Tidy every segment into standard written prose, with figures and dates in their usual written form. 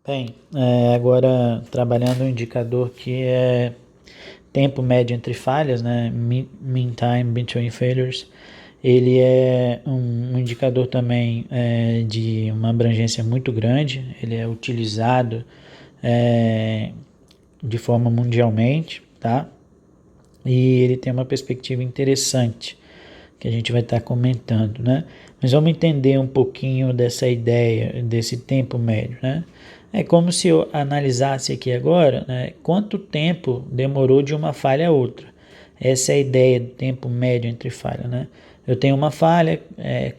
Bem, agora trabalhando um indicador que é tempo médio entre falhas, né? Mean time between failures. Ele é um indicador também de uma abrangência muito grande. Ele é utilizado é, de forma mundialmente, tá? E ele tem uma perspectiva interessante que a gente vai estar comentando, né? Mas vamos entender um pouquinho dessa ideia, desse tempo médio, né? É como se eu analisasse aqui agora, né, quanto tempo demorou de uma falha a outra. Essa é a ideia do tempo médio entre falha, né? Eu tenho uma falha,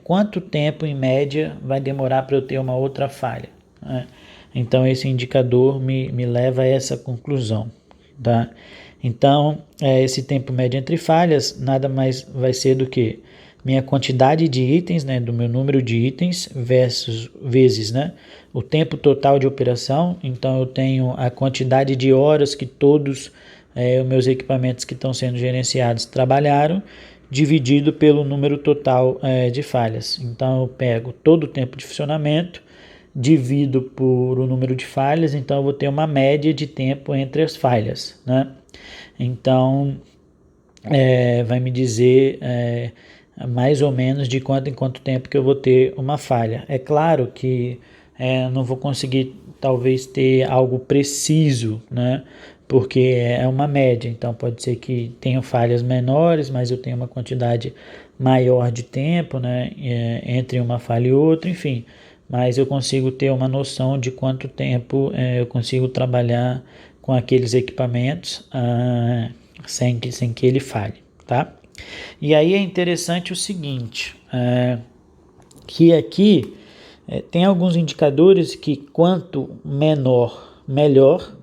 quanto tempo em média vai demorar para eu ter uma outra falha, né? Então esse indicador me leva a essa conclusão, tá? Então, esse tempo médio entre falhas nada mais vai ser do que minha quantidade de itens, né, do meu número de itens vezes, né, o tempo total de operação. Então, eu tenho a quantidade de horas que todos os meus equipamentos que estão sendo gerenciados trabalharam, dividido pelo número total de falhas. Então, eu pego todo o tempo de funcionamento, divido por o número de falhas, então eu vou ter uma média de tempo entre as falhas, né? Então, vai me dizer mais ou menos de quanto em quanto tempo que eu vou ter uma falha. É claro que não vou conseguir talvez ter algo preciso, né? Porque é uma média, então pode ser que tenha falhas menores, mas eu tenho uma quantidade maior de tempo, né? Entre uma falha e outra, enfim. Mas eu consigo ter uma noção de quanto tempo eu consigo trabalhar com aqueles equipamentos sem que ele falhe, tá? E aí é interessante o seguinte, que aqui tem alguns indicadores que quanto menor, melhor,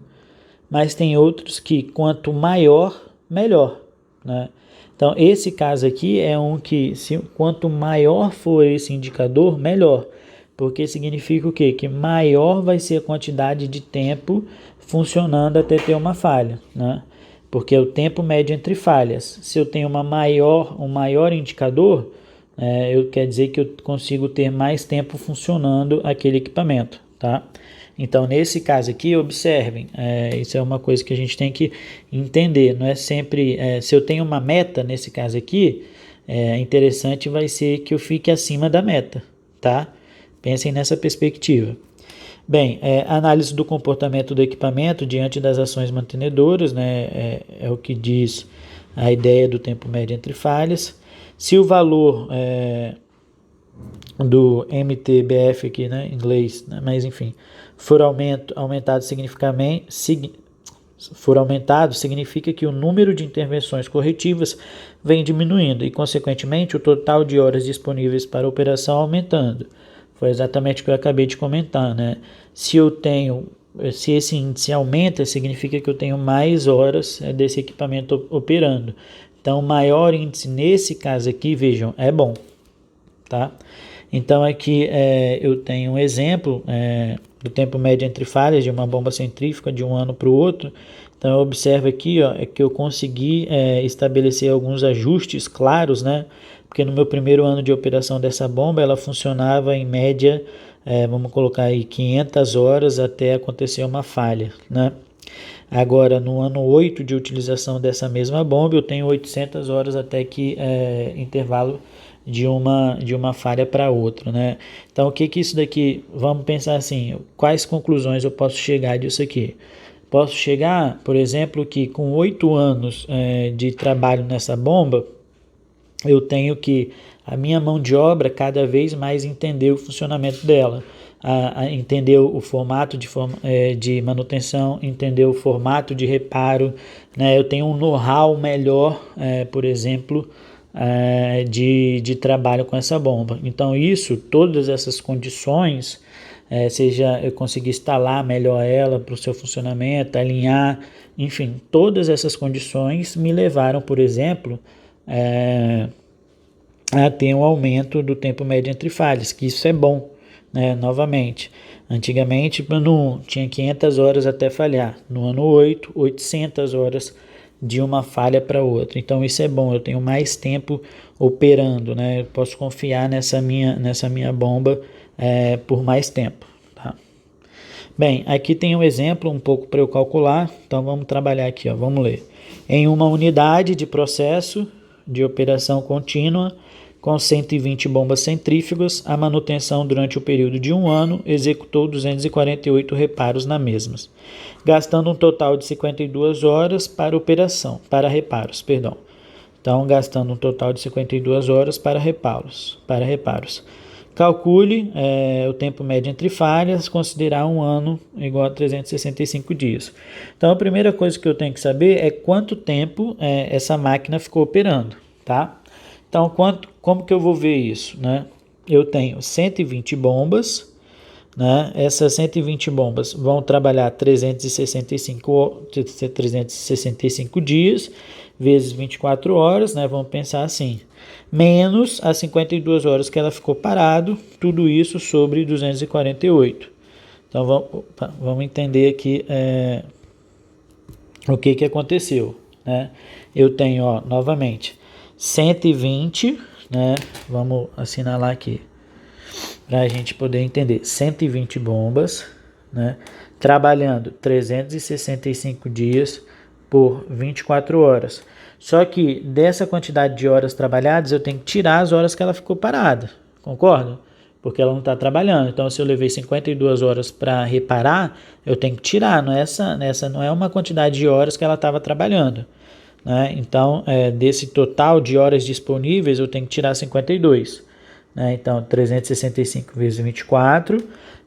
mas tem outros que quanto maior, melhor, né? Então, esse caso aqui é um que quanto maior for esse indicador, melhor, porque significa o quê? Que maior vai ser a quantidade de tempo funcionando até ter uma falha, né? Porque é o tempo médio entre falhas. Se eu tenho um maior indicador, quer dizer que eu consigo ter mais tempo funcionando aquele equipamento, tá? Então, nesse caso aqui, observem, isso é uma coisa que a gente tem que entender, não é sempre, se eu tenho uma meta, nesse caso aqui, interessante vai ser que eu fique acima da meta, tá? Pensem nessa perspectiva. Bem, análise do comportamento do equipamento diante das ações mantenedoras, né, é o que diz a ideia do tempo médio entre falhas. Se o valor do MTBF aqui, né, em inglês, né, mas enfim, aumentado significa que o número de intervenções corretivas vem diminuindo e, consequentemente, o total de horas disponíveis para a operação aumentando. Foi exatamente o que eu acabei de comentar, né? Se esse índice aumenta, significa que eu tenho mais horas desse equipamento operando. Então, maior índice nesse caso aqui, vejam, é bom, tá? Então aqui eu tenho um exemplo do tempo médio entre falhas de uma bomba centrífuga de um ano para o outro. Então eu observo aqui que eu consegui estabelecer alguns ajustes claros, né? Porque no meu primeiro ano de operação dessa bomba ela funcionava em média, vamos colocar aí 500 horas até acontecer uma falha, né? Agora, no ano 8 de utilização dessa mesma bomba, eu tenho 800 horas até que intervalo de uma falha para outra, né? Então, o que isso daqui, vamos pensar assim, quais conclusões eu posso chegar disso aqui? Posso chegar, por exemplo, que com 8 anos de trabalho nessa bomba, eu tenho que a minha mão de obra cada vez mais entender o funcionamento dela, a entender o formato de manutenção, entender o formato de reparo, né? Eu tenho um know-how melhor, por exemplo, de trabalho com essa bomba. Então todas essas condições, seja eu conseguir instalar melhor ela para o seu funcionamento, alinhar, enfim, todas essas condições me levaram, por exemplo, a ter um aumento do tempo médio entre falhas, que isso é bom, né? Novamente, antigamente não tinha 500 horas até falhar, no ano 8, 800 horas de uma falha para outra, então isso é bom, eu tenho mais tempo operando, né? Eu posso confiar nessa minha bomba por mais tempo, tá? Bem, aqui tem um exemplo um pouco para eu calcular, então vamos trabalhar aqui, ó, vamos ler. Em uma unidade de processo de operação contínua, com 120 bombas centrífugas, a manutenção durante o período de um ano executou 248 reparos nas mesmas, gastando um total de 52 horas para reparos, perdão. Então, gastando um total de 52 horas para reparos. Calcule o tempo médio entre falhas, considerar um ano igual a 365 dias. Então, a primeira coisa que eu tenho que saber é quanto tempo essa máquina ficou operando, tá? Então, como que eu vou ver isso, né? Eu tenho 120 bombas, né? Essas 120 bombas vão trabalhar 365 dias, vezes 24 horas, né? Vamos pensar assim, menos as 52 horas que ela ficou parado, tudo isso sobre 248. Então, vamos entender aqui o que aconteceu, né? Eu tenho, ó, novamente, 120, né? Vamos assinalar aqui, para a gente poder entender, 120 bombas, né? Trabalhando 365 dias por 24 horas. Só que dessa quantidade de horas trabalhadas, eu tenho que tirar as horas que ela ficou parada, concorda? Porque ela não está trabalhando. Então, se eu levei 52 horas para reparar, eu tenho que tirar. Nessa não é uma quantidade de horas que ela estava trabalhando, né? Então, desse total de horas disponíveis, eu tenho que tirar 52. Né? Então, 365 vezes 24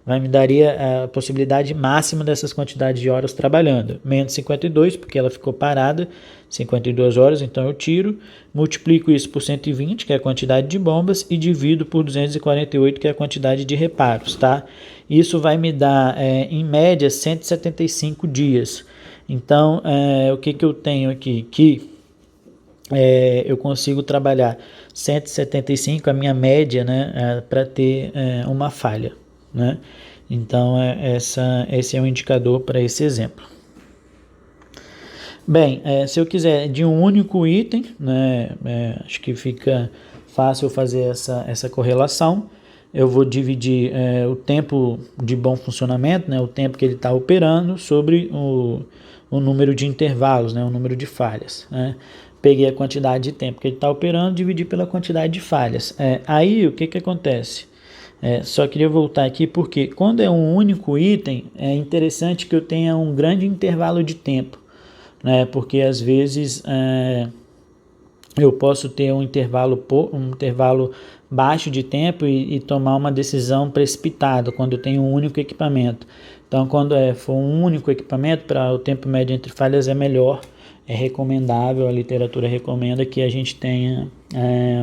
me daria a possibilidade máxima dessas quantidades de horas trabalhando. Menos 52, porque ela ficou parada 52 horas, então eu tiro, multiplico isso por 120, que é a quantidade de bombas, e divido por 248, que é a quantidade de reparos, tá? Isso vai me dar, em média, 175 dias. Então, o que eu tenho aqui? Que eu consigo trabalhar 175, a minha média, né, para ter uma falha, né? Então, esse é um indicador para esse exemplo. Bem, se eu quiser de um único item, né, acho que fica fácil fazer essa correlação. Eu vou dividir o tempo de bom funcionamento, né, o tempo que ele está operando, sobre o número de intervalos, né, o número de falhas, né? Peguei a quantidade de tempo que ele está operando, dividi pela quantidade de falhas. Aí, o que acontece? Só queria voltar aqui porque quando é um único item, é interessante que eu tenha um grande intervalo de tempo, né? Porque às vezes eu posso ter um intervalo baixo de tempo e tomar uma decisão precipitada quando eu tenho um único equipamento. Então, quando for um único equipamento, para o tempo médio entre falhas é melhor. É recomendável, a literatura recomenda que a gente tenha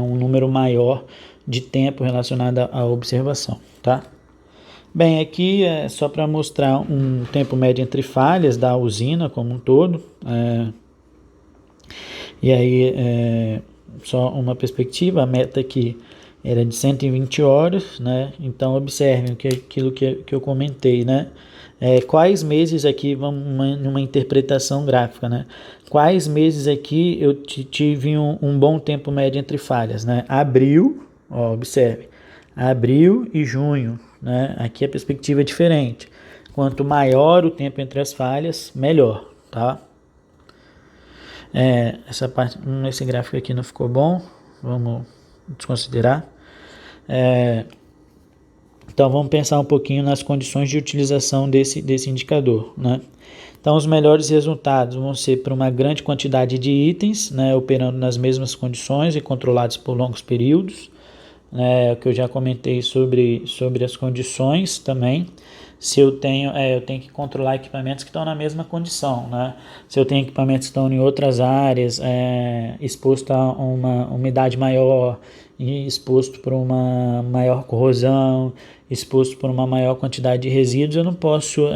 um número maior de tempo relacionado à observação, tá? Bem, aqui é só para mostrar um tempo médio entre falhas da usina como um todo. E aí, só uma perspectiva, a meta aqui era de 120 horas, né? Então, observem aquilo que eu comentei, né? Quais meses aqui, vamos numa interpretação gráfica, né? Quais meses aqui eu tive um bom tempo médio entre falhas, né? Abril, ó, observe, abril e junho, né? Aqui a perspectiva é diferente. Quanto maior o tempo entre as falhas, melhor, tá? Essa parte, esse gráfico aqui não ficou bom, vamos desconsiderar. Então, vamos pensar um pouquinho nas condições de utilização desse indicador, né? Então, os melhores resultados vão ser para uma grande quantidade de itens, né, operando nas mesmas condições e controlados por longos períodos, né, que eu já comentei sobre as condições também. Se eu tenho que controlar equipamentos que estão na mesma condição, né? Se eu tenho equipamentos que estão em outras áreas, exposto a uma umidade maior, exposto por uma maior corrosão, exposto por uma maior quantidade de resíduos, eu não posso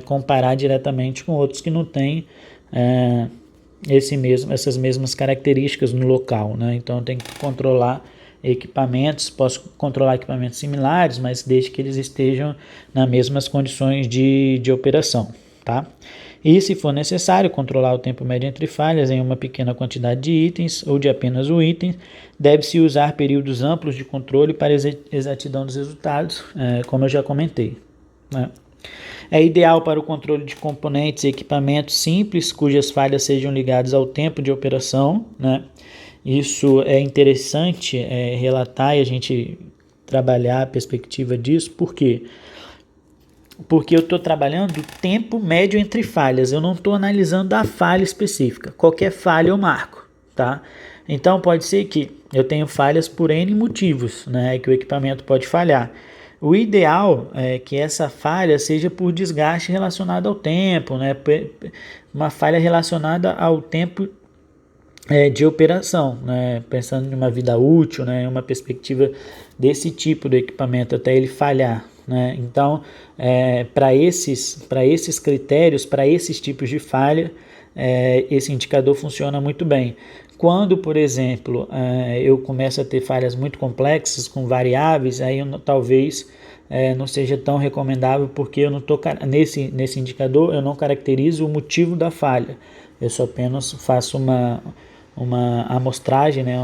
comparar diretamente com outros que não têm essas mesmas características no local, né? Então eu tenho que controlar equipamentos, posso controlar equipamentos similares, mas desde que eles estejam nas mesmas condições de operação, tá? E se for necessário controlar o tempo médio entre falhas em uma pequena quantidade de itens ou de apenas um item, deve-se usar períodos amplos de controle para exatidão dos resultados, como eu já comentei, né? É ideal para o controle de componentes e equipamentos simples cujas falhas sejam ligadas ao tempo de operação, né? Isso é interessante relatar e a gente trabalhar a perspectiva disso, por quê? Porque eu estou trabalhando o tempo médio entre falhas, eu não estou analisando a falha específica. Qualquer falha eu marco, tá? Então pode ser que eu tenha falhas por N motivos, né? Que o equipamento pode falhar. O ideal é que essa falha seja por desgaste relacionado ao tempo, né? Uma falha relacionada ao tempo de operação, né? Pensando em uma vida útil, né? Uma perspectiva desse tipo do equipamento até ele falhar, né? Então, para esses critérios, para esses tipos de falha, esse indicador funciona muito bem. Quando, por exemplo, eu começo a ter falhas muito complexas com variáveis, aí talvez não seja tão recomendável, porque eu não tô, nesse indicador eu não caracterizo o motivo da falha, eu só apenas faço uma amostragem, né,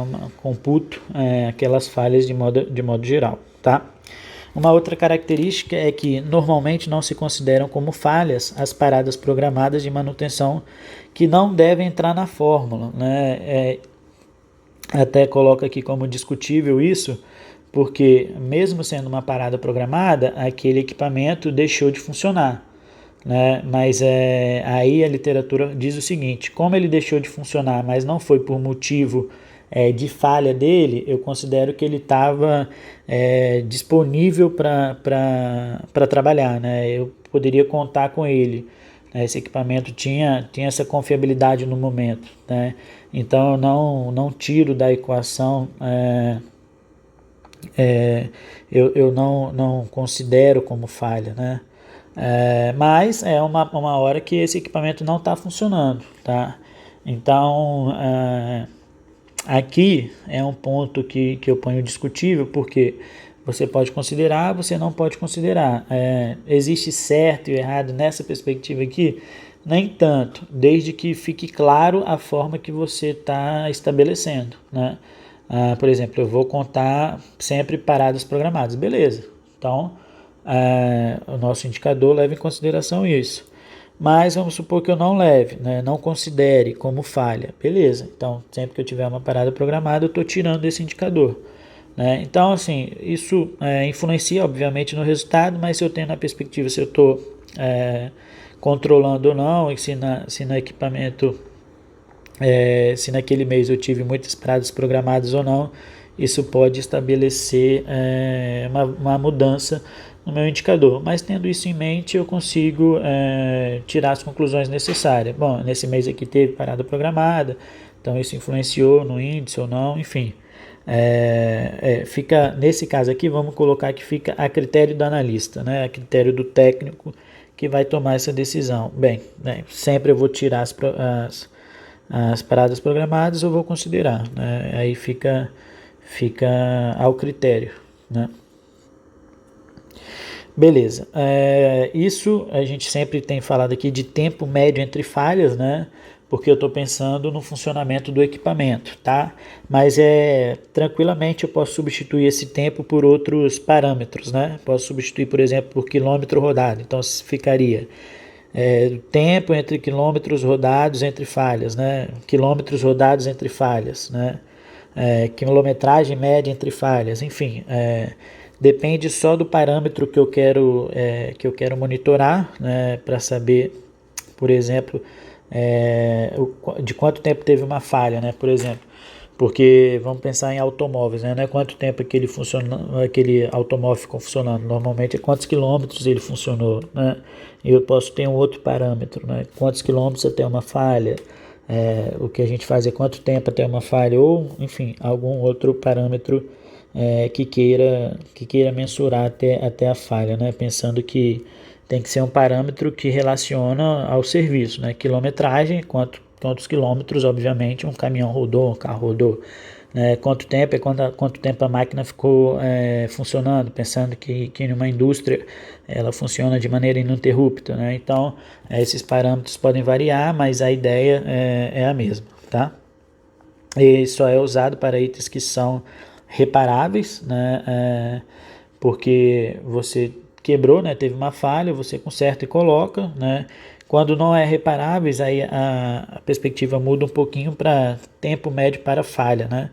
computo aquelas falhas de modo geral, tá? Uma outra característica é que normalmente não se consideram como falhas as paradas programadas de manutenção que não devem entrar na fórmula, né? Até coloco aqui como discutível isso, porque mesmo sendo uma parada programada, aquele equipamento deixou de funcionar, né? Mas aí a literatura diz o seguinte: como ele deixou de funcionar, mas não foi por motivo de falha dele, eu considero que ele estava disponível para trabalhar, né? Eu poderia contar com ele, né? Esse equipamento tinha essa confiabilidade no momento, né? Então eu não tiro da equação, eu não considero como falha, né? Mas é uma hora que esse equipamento não está funcionando, tá? Então, aqui é um ponto que eu ponho discutível, porque você pode considerar, você não pode considerar. Existe certo e errado nessa perspectiva aqui? Nem tanto, desde que fique claro a forma que você está estabelecendo, né? Por exemplo, eu vou contar sempre paradas programadas, beleza. Então, o nosso indicador leva em consideração isso. Mas vamos supor que eu não leve, né, não considere como falha, beleza. Então, sempre que eu tiver uma parada programada, eu estou tirando esse indicador, né? Então, assim, isso influencia, obviamente, no resultado, mas se eu tenho na perspectiva se eu estou controlando ou não, e se no equipamento, se naquele mês eu tive muitas paradas programadas ou não, isso pode estabelecer uma mudança no meu indicador. Mas tendo isso em mente, eu consigo tirar as conclusões necessárias. Bom, nesse mês aqui teve parada programada, então isso influenciou no índice ou não, enfim. Fica, nesse caso aqui, vamos colocar que fica a critério do analista, né? A critério do técnico que vai tomar essa decisão. Bem, né, sempre eu vou tirar as paradas programadas, eu vou considerar, né? Aí fica ao critério, né? Beleza, isso a gente sempre tem falado aqui de tempo médio entre falhas, né? Porque eu estou pensando no funcionamento do equipamento, tá? Mas tranquilamente eu posso substituir esse tempo por outros parâmetros, né? Posso substituir, por exemplo, por quilômetro rodado. Então ficaria tempo entre quilômetros rodados entre falhas, né? Quilômetros rodados entre falhas, né? Quilometragem média entre falhas, enfim, depende só do parâmetro que eu quero monitorar, né, para saber, por exemplo, de quanto tempo teve uma falha, né, por exemplo, porque vamos pensar em automóveis, né, não é quanto tempo aquele automóvel ficou funcionando, normalmente é quantos quilômetros ele funcionou, né, e eu posso ter um outro parâmetro, né, quantos quilômetros até uma falha, o que a gente faz é quanto tempo até uma falha, ou enfim, algum outro parâmetro que queira mensurar até a falha, né? Pensando que tem que ser um parâmetro que relaciona ao serviço, né? Quilometragem, quantos quilômetros, obviamente, um caminhão rodou, um carro rodou, né? Quanto tempo quanto tempo a máquina ficou funcionando, pensando que numa indústria ela funciona de maneira ininterrupta, né? Então, esses parâmetros podem variar, mas a ideia é a mesma, tá? E só é usado para itens que são reparáveis, né? Porque você quebrou, né, teve uma falha, você conserta e coloca, né? Quando não é reparáveis, aí a perspectiva muda um pouquinho para tempo médio para falha, né?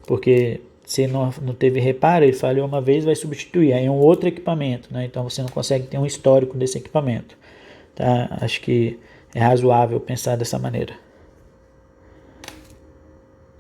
Porque se não teve reparo, ele falhou uma vez, vai substituir, aí é um outro equipamento, né? Então você não consegue ter um histórico desse equipamento, tá? Acho que é razoável pensar dessa maneira.